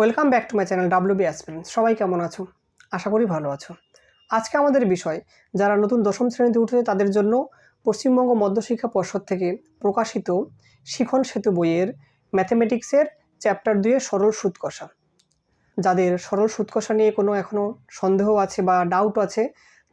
Welcome back to my channel WB aspirants. সবাই কেমন আছো? আশা করি ভালো আছো। আজকে আমাদের বিষয় যারা নতুন দশম শ্রেণীতে উঠেছে তাদের জন্য পশ্চিমবঙ্গ মধ্যশিক্ষা পর্ষদ থেকে প্রকাশিত শিখন সেতু বইয়ের ম্যাথমেটিক্সের চ্যাপ্টার 2 সরল সুদ কষা। যাদের সরল সুদ কষা নিয়ে কোনো এখনও সন্দেহ আছে বা ডাউট আছে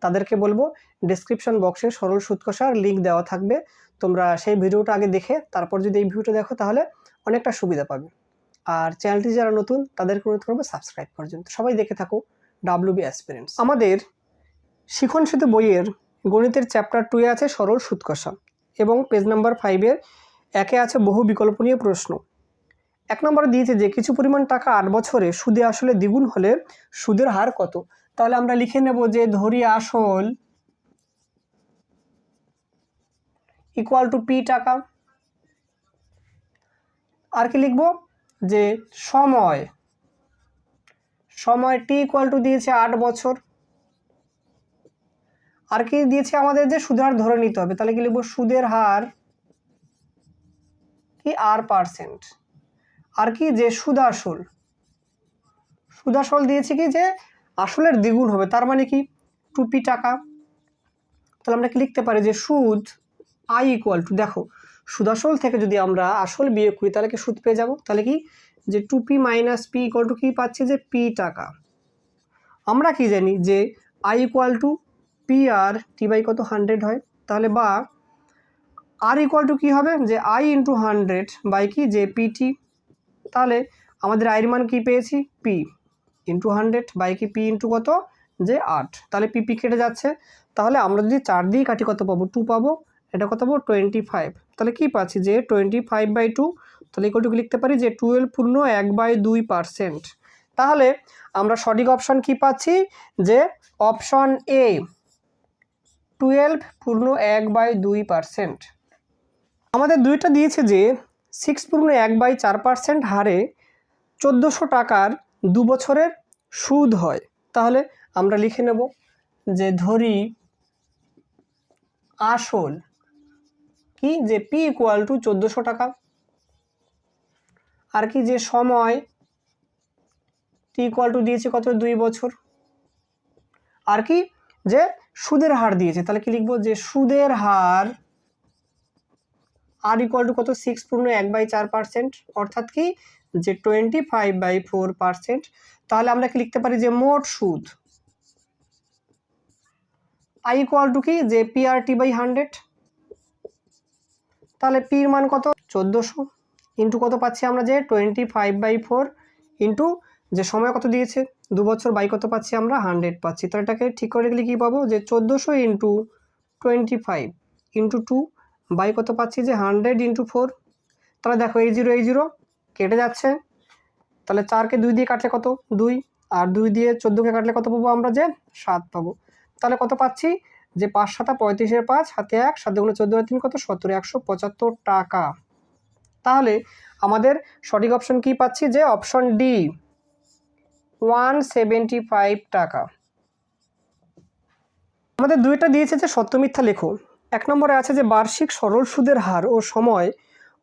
তাদেরকে বলবো ডেসক্রিপশন বক্সে সরল সুদ কষার লিঙ্ক দেওয়া থাকবে। তোমরা সেই ভিডিওটা আগে দেখে তারপর যদি এই ভিডিওটা দেখো তাহলে অনেকটা সুবিধা পাবে। আর চ্যানেলটি যারা নতুন তাদেরকে অনুরোধ করবো সাবস্ক্রাইব করার জন্য। সবাই দেখে থাকো ডাব্লিউবি অ্যাসপিরেন্টস। আমাদের শিখন সেতু বইয়ের গণিতের চ্যাপ্টার 2 আছে সরল সুদ কষা এবং পেজ নাম্বার 5-এর 1-এ আছে বহু বিকল্প নিয়ে প্রশ্ন। 1 নম্বরে দিয়েছে যে কিছু পরিমাণ টাকা 8 বছরে সুদে আসলে দ্বিগুণ হলে সুদের হার কত। তাহলে আমরা লিখে নেব যে ধরি আসল ইকুয়াল টু পি টাকা। আর কি লিখব যে সময় টি ইকুয়াল টু দিয়েছে 8 বছর। আর কি দিয়েছে আমাদের যে সুদের হার ধরে নিতে হবে, তাহলে কি লিখব সুদের হার কি r%। আর কি যে সুদাসল দিয়েছে কি যে আসলের দ্বিগুণ হবে, তার মানে কি 2p টাকা। তাহলে আমরা কি লিখতে পারি যে সুদ i ইকুয়াল টু, দেখো সুদাসল থেকে যদি আমরা আসল বিয়োগ করি তাহলে কি সুদ পেয়ে যাব। তাহলে কি যে 2p minus p equal to কি পাচ্ছি যে p টাকা। আমরা কি জানি যে i ইকুয়াল টু p আর t বাই কত 100 হয়। তাহলে বা r ইকুয়াল টু কী হবে যে i ইন্টু 100 বাই কি যে pt। তাহলে আমাদের i এর মান কি পেয়েছি p ইন্টু 100 বাই কি p ইন্টু কত যে 8। তাহলে p কেটে যাচ্ছে। তাহলে আমরা যদি 4 দিয়ে কাটি কত পাবো 2 পাবো। এটা কত পাবো 25। তাহলে কি পাচ্ছি যে 25/2। তাহলে ইকুয়াল টু লিখতে পারি যে 12 পূর্ণ 1/2%। তাহলে আমরা সঠিক অপশন কি পাচ্ছি যে অপশন এ 12 পূর্ণ 1/2%। আমাদের দুইটা দিয়েছে যে 6 পূর্ণ 1/4% হারে 1400 টাকার 2 বছরের সুদ হয়। তাহলে আমরা লিখে নেব যে ধরি আসল কি যে p ইকুয়াল টু 1400 টাকা। আর কি যে সময় t ইকুয়াল টু দিয়েছে কত 2 বছর। আর কি যে সুদের হার দিয়েছে, তাহলে কি লিখবো যে সুদের হার r ইকুয়াল টু কত 6 পূর্ণ 1/4%, অর্থাৎ কি যে 25/4%। তাহলে আমরা কি লিখতে পারি যে মোট সুদ i ইকুয়াল টু কি যে p আর t বাই 100। তাহলে p এর মান কত 1400 ইন্টু কত পাচ্ছি আমরা যে 25/4 ইন্টু যে সময় কত দিয়েছে 2 বছর বাই কত পাচ্ছি আমরা 100 পাচ্ছি। তাহলে এটাকে ঠিক করে গেলে কি পাবো যে 1400 ইন্টু 25 ইন্টু 2 বাই কত পাচ্ছি যে 100 ইন্টু 4। তাহলে দেখো এই 0 কেটে যাচ্ছে। তাহলে 4কে 2 দিয়ে কাটলে কত 2, আর 2 দিয়ে 14কে কাটলে কত পাবো আমরা যে 7 পাবো। তাহলে কত পাচ্ছি যে 5 7 35 5 হাতে 1 7 গুণে 14 3 কত 70 175 টাকা। তাহলে আমাদের সঠিক অপশন কি পাচ্ছি যে অপশন ডি 175 টাকা। আমাদের দুইটা দিয়েছে যে সত্য মিথ্যা লেখো। 1 নম্বরে আছে যে বার্ষিক সরল সুদের হার ও সময়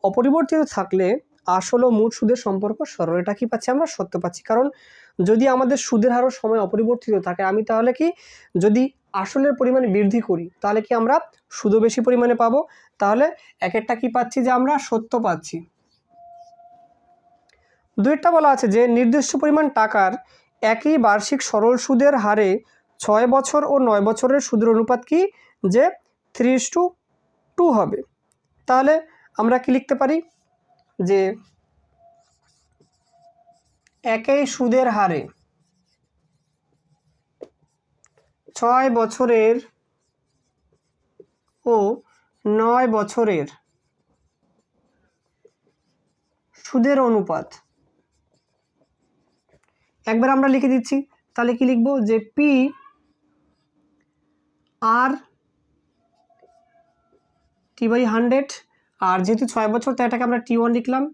অপরিবর্তিত থাকলে আসল ও মোট সুদের সম্পর্ক সরল। এটা কি পাচ্ছি আমরা সত্য পাচ্ছি, কারণ যদি আমাদের সুদের হার ও সময় অপরিবর্তিত থাকে আমি তাহলে কি যদি আসলের পরিমাণ বৃদ্ধি করি তাহলে কি আমরা সুদও বেশি পরিমাণে পাবো। তাহলে একটা কি পাচ্ছি যে আমরা সত্য পাচ্ছি। দুইটা বলা আছে যে নির্দিষ্ট পরিমাণ টাকার একই বার্ষিক সরল সুদের হারে 6 বছর ও 9 বছরের সুদের অনুপাত কি যে 3:2 হবে। তাহলে আমরা কি লিখতে পারি যে একই সুদের হারে 6 বছরের ও 9 বছরের সুদের অনুপাত। একবার আমরা লিখে দিচ্ছি। তাহলে কি লিখবো যে পি আর টি বাই 100, আর যেহেতু 6 বছর তাই এটাকে আমরা t1 লিখলাম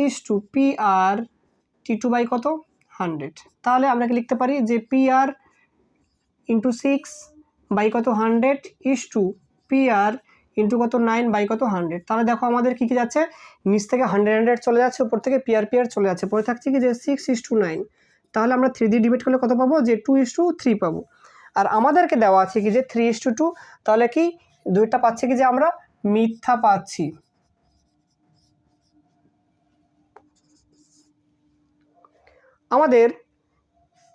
is two P R t2 by কত 100। তাহলে আমরা কি লিখতে পারি যে পি আর ইন্টু 6 বাই কত 100 ইস টু পি আর ইন্টু কত 9 বাই কত 100। তাহলে দেখো আমাদের কী কী যাচ্ছে, নিচ থেকে 100 চলে যাচ্ছে, উপর থেকে পিআর চলে যাচ্ছে, পরে থাকছে কি যে 6:9। তাহলে আমরা 3 দিয়ে ডিভাইড করলে কত পাবো, যে 2:3 পাবো। আর আমাদেরকে দেওয়া আছে কি যে 3:2। তাহলে কি দুইটা পাচ্ছে কি যে আমরা মিথ্যা পাচ্ছি। আমাদের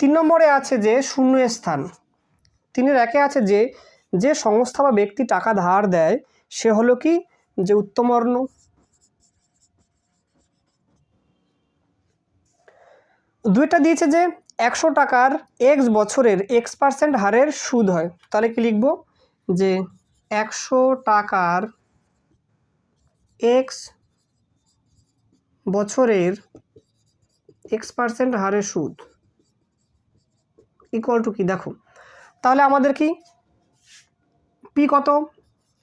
3 নম্বরে আছে যে শূন্য স্থান। 3-এর 1-এ আছে যে সংস্থা বা ব্যক্তি টাকা ধার দেয় সে হলো কি যে উত্তমবর্ণ। দুইটা দিয়েছে যে 100 টাকার x বছরের x% হারের সুদ হয়। তাহলে কি লিখব, যে 100 টাকার x বছরের x% হারের সুদ ইকুয়াল টু কি, দেখো তাহলে আমাদের কি পি কত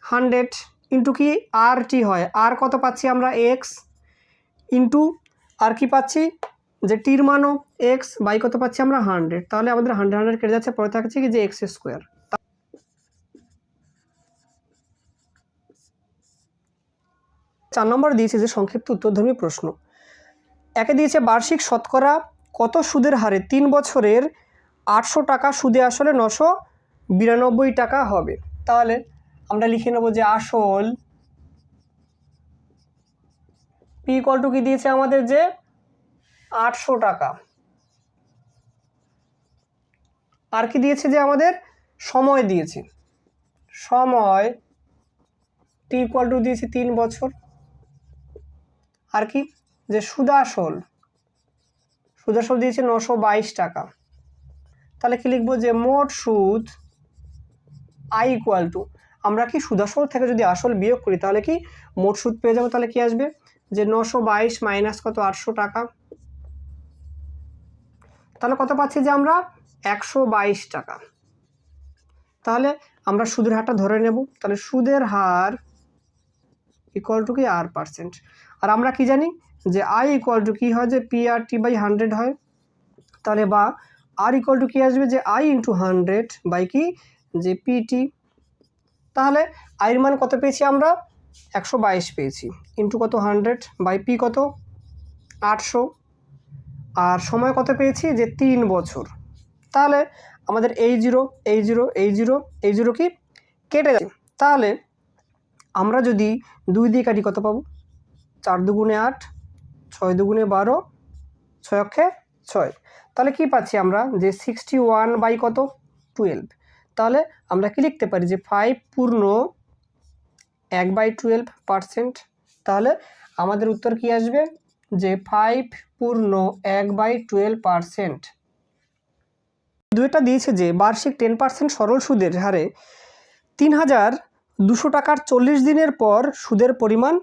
100 ইন্টু কি আর টি হয়, আর কত পাচ্ছি আমরা x ইন্টু আর কি পাচ্ছি যে টির মানও x বাই কত পাচ্ছি আমরা 100। তাহলে আমাদের 100 কেটে যাচ্ছে, পরে থাকছে কি যে x²। 4 নম্বর দিয়েছে যে সংক্ষিপ্ত উত্তরধর্মী প্রশ্ন। একে দিয়েছে বার্ষিক শতকরা কত সুদের হারে 3 বছরের 800 টাকা সুদে আসলে 992 টাকা হবে। তাহলে আমরা লিখে নেব যে আসল পি ইকুয়াল টু কি দিয়েছে আমাদের যে 800 টাকা, আর কি দিয়েছে যে আমাদের সময় দিয়েছে, সময় টি ইকুয়াল টু দিয়েছে 3 বছর, আর কি যে সুদাসল দিয়েছে 922 টাকা। তাহলে কি লিখবো যে মোট সুদ আই ইকুয়াল টু, আমরা কি সুদাসল থেকে যদি আসল বিয়োগ করি তাহলে কি মোট সুদ পেয়ে যাবো। তাহলে কি আসবে যে 922 মাইনাস কত 800 টাকা, তাহলে কত পাচ্ছি যে আমরা 122 টাকা। তাহলে আমরা সুদের হারটা ধরে নেব, তাহলে সুদের হার ইকুয়াল টু কি r%। আর আমরা কি জানি যে আই ইকুয়াল টু কি হয় যে PRT বাই 100 হয়। তাহলে বা আর ইকুয়াল টু কি আসবে যে আই ইন্টু 100 বাই কি যে পিটি। তাহলে আইয়ের মান কত পেয়েছি আমরা 122 পেয়েছি, ইন্টু কত 100 বাই পি কত 800, আর সময় কত পেয়েছি যে 3 বছর। তাহলে আমাদের এই জিরো কি কেটে যাচ্ছে। তাহলে আমরা যদি 2 দিয়ে কাটি কত পাবো, 4 দুগুণে 8, 6 দুগুণে 12, 6 অক্ষে 6। তাহলে কি পাচ্ছি আমরা যে 61 বাই কত 12। তাহলে আমরা কি লিখতে পারি যে 5 পূর্ণ 1/12%। তাহলে আমাদের উত্তর কি আসবে যে 5 পূর্ণ 1/12%। দুইটা দিয়েছে যে বার্ষিক 10% সরল সুদের হারে 3200 টাকার 40 দিনের পর সুদের পরিমাণ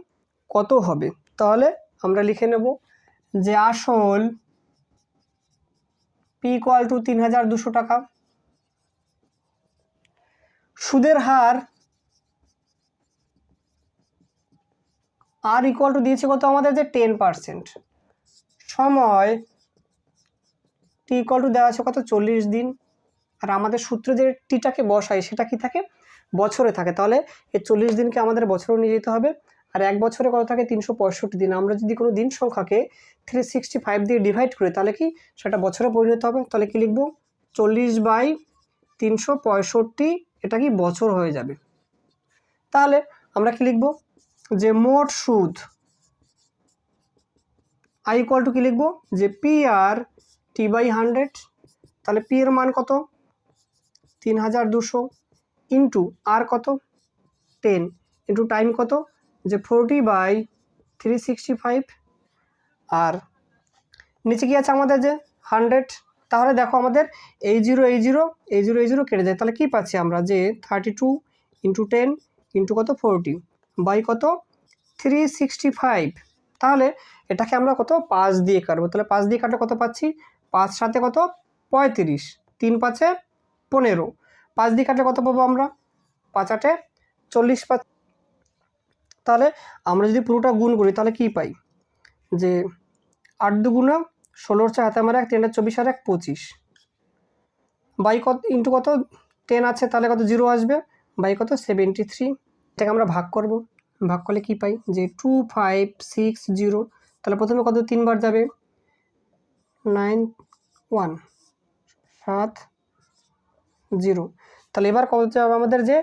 কত হবে। তাহলে আমরা লিখে নেব যে আসল পি ইকুয়াল টু 3200 টাকা, সুদের হার আর ইকুয়াল টু দিয়েছে কত আমাদের যে 10%, সময় টি ইকুয়াল টু দেওয়া আছে কত 40 দিন, আর আমাদের সূত্র যে টিটাকে বসাই সেটা কি থাকে বছরে থাকে। তাহলে এই 40 দিনকে আমাদের বছরে নিয়ে যেতে হবে, আর এক বছরে কত থাকে 365 দিন। আমরা যদি কোনো দিন সংখ্যাকে 365 দিয়ে ডিভাইড করি তাহলে কি সেটা বছরে পরিণত হবে। তাহলে কি লিখবো 40/365, এটা কি বছর হয়ে যাবে। তাহলে আমরা কি লিখবো যে মোট সুদ আই ইকুয়াল টু কি লিখবো যে PRT বাই 100। তাহলে পি এর মান কত 3200 ইন্টু আর কত 10 ইন্টু টাইম কত যে 40/365, আর নিচে কি আছে আমাদের যে 100। তাহলে দেখো আমাদের এই জিরো কেটে যায়। তাহলে কি পাচ্ছি আমরা যে 32 ইন্টু 10 ইন্টু কত 40 বাই কত 365। তাহলে এটাকে আমরা কত 5 দিয়ে কাটবো। তাহলে 5 দিয়ে কাটলে কত পাচ্ছি 5 সাথে কত 35, 3 5 15, 5 দিয়ে কাটলে কত পাবো আমরা 5 8 40 পাচ্ছি। তাহলে আমরা যদি পুরোটা গুণ করি তাহলে কি পাই যে 8 দুগুণে 16 হাতে আমার 1 3 24 আর 1 25 বাই কত ইন্টু কত 10 আছে, তাহলে কত 0 আসবে বাই কত 73। এটাকে আমরা ভাগ করব, ভাগ করলে কি পাই যে 2560। তাহলে প্রথমে কত 3 বার যাবে 9170। তাহলে এবার কত যাবে আমাদের যে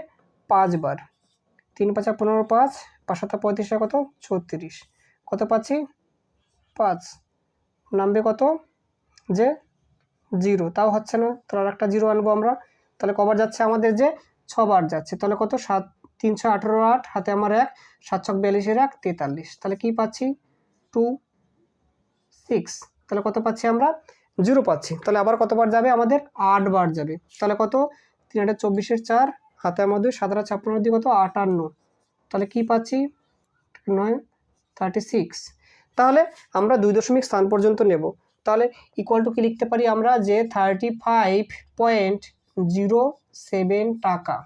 5 বার, 3 5 15 5 5 7 35 কত 36, কত পাচ্ছি 5, নামবে কত যে 0, তাও হচ্ছে না। তাহলে আর একটা 0 আনবো আমরা। তাহলে কবার যাচ্ছে আমাদের যে 6 বার যাচ্ছে। তাহলে কত 7 3 6 18 8, হাতে আমার 1, 7 6 42 1 43। তাহলে কি পাচ্ছি 2 6। তাহলে কত পাচ্ছি আমরা 0 পাচ্ছি। তাহলে আবার কতবার যাবে আমাদের 8 বার যাবে। তাহলে কত 3 8 24 4, হাতে আমাদের 7 8 56 দিয়ে কত 58। তাহলে কি পাচ্ছি 9 36। তাহলে আমরা 2 দশমিক স্থান পর্যন্ত নেব। তাহলে ইকুয়াল টু কি লিখতে পারি আমরা যে 35.07 টাকা,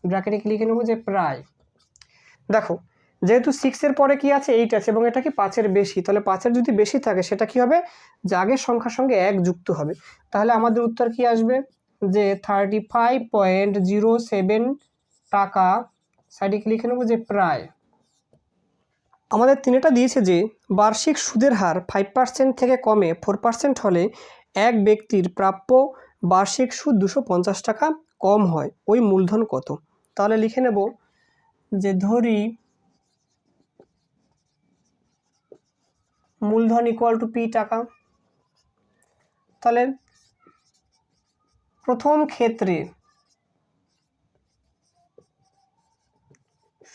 ব্র্যাকেটে কি লিখে নেব যে প্রায়। দেখো যেহেতু 6-এর পরে কি আছে 8 আছে এবং এটা কি 5-এর বেশি, তাহলে 5-এর যদি বেশি থাকে সেটা কি হবে যে আগের সংখ্যার সঙ্গে 1 যুক্ত হবে। তাহলে আমাদের উত্তর কি আসবে যে 35.07 টাকা, সাইডে কি লিখে নেব যে প্রায়। আমাদের তিনেটা দিয়েছে যে বার্ষিক সুদের হার 5% থেকে কমে 4% হলে এক ব্যক্তির প্রাপ্য বার্ষিক সুদ 250 টাকা কম হয়, ওই মূলধন কত। তাহলে লিখে নেব যে ধরি মূলধন ইকুয়াল টু পি টাকা। তাহলে প্রথম ক্ষেত্রে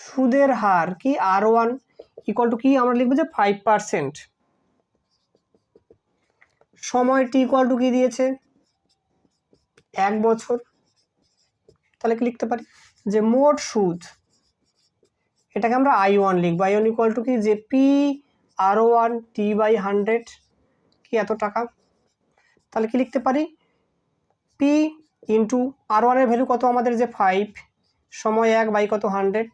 সুদের হার কি R1 ইকুয়াল টু কি আমরা লিখবো যে 5%, সময় টি ইকুয়াল টু কি দিয়েছে 1 বছর। তাহলে কি লিখতে পারি যে মোট সুদ, এটাকে আমরা I1 লিখবো, I1 ইকুয়াল টু কি যে পি R1 T/100 কি এত টাকা। তাহলে কি লিখতে পারি পি ইন্টু R1 এর ভ্যালু কত আমাদের যে 5, সময় 1 বাই কত 100।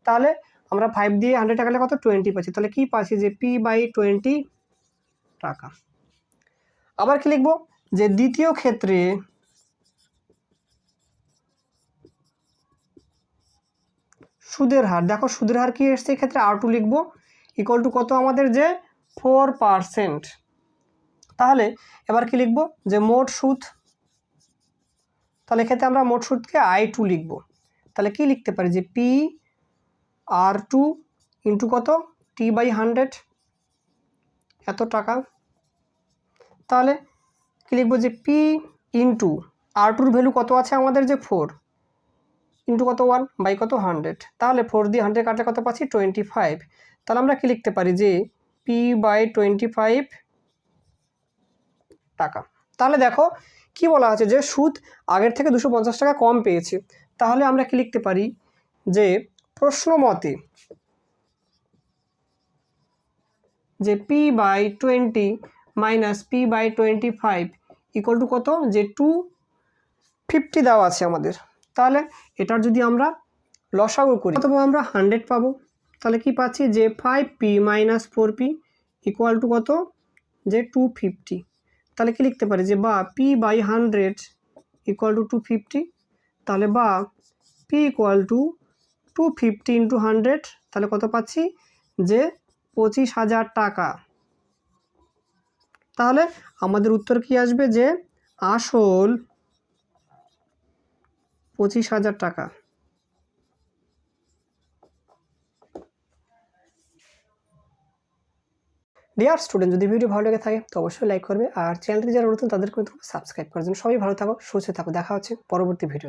তাহলে আমরা 5 দিয়ে 100 টাকা কত 20 পাচ্ছি। তাহলে কি পাচ্ছি যে P/20 টাকা। আবার কি লিখবো যে দ্বিতীয় ক্ষেত্রে সুদের হার, দেখো সুদের হার কি এসছে এক্ষেত্রে R2 লিখবো ইকুয়াল টু কত আমাদের যে 4%। তাহলে এবার কি লিখবো যে মোট সুদ, তাহলে এক্ষেত্রে আমরা মোট সুদকে I2 লিখবো। তাহলে কি লিখতে পারি যে পি R2 ইন্টু কত T/100 এত টাকা। তাহলে কি লিখবো যে পি ইন্টু R2-র ভ্যালু কত আছে আমাদের যে 4 ইন্টু কত 1 বাই কত 100। তাহলে 4 দিয়ে 100 কাটলে কত পাচ্ছি 25। তাহলে আমরা কি লিখতে পারি যে P/25 টাকা। তাহলে দেখো কি বলা আছে যে সুদ আগের থেকে 250 টাকা কম পেয়েছে। তাহলে আমরা কি লিখতে পারি যে প্রশ্ন মতে যে P/20 minus P/25 equal to কত যে 250 দেওয়া আছে আমাদের। তাহলে এটার যদি আমরা লসাগু করি কত পাবো আমরা 100 পাবো। তাহলে কি পাচ্ছি যে 5P minus 4P equal to কত যে 250। তাহলে কি লিখতে পারি যে বা P/100 ইকুয়াল টু 250। তাহলে বা P ইকুয়াল টু 250 ইন্টু 100, তাহলে কত পাচ্ছি যে 25,000 টাকা। তাহলে আমাদের উত্তর কি আসবে যে আসল 25,000 টাকা। ডিয়ার স্টুডেন্ট, যদি ভিডিও ভালো লেগে থাকে তো অবশ্যই লাইক করবে, আর চ্যানেলটি যারা নতুন তাদের কিন্তু সাবস্ক্রাইব করার জন্য। সবাই ভালো থাকো, সুস্থ থাকো, দেখা হচ্ছে পরবর্তী ভিডিও।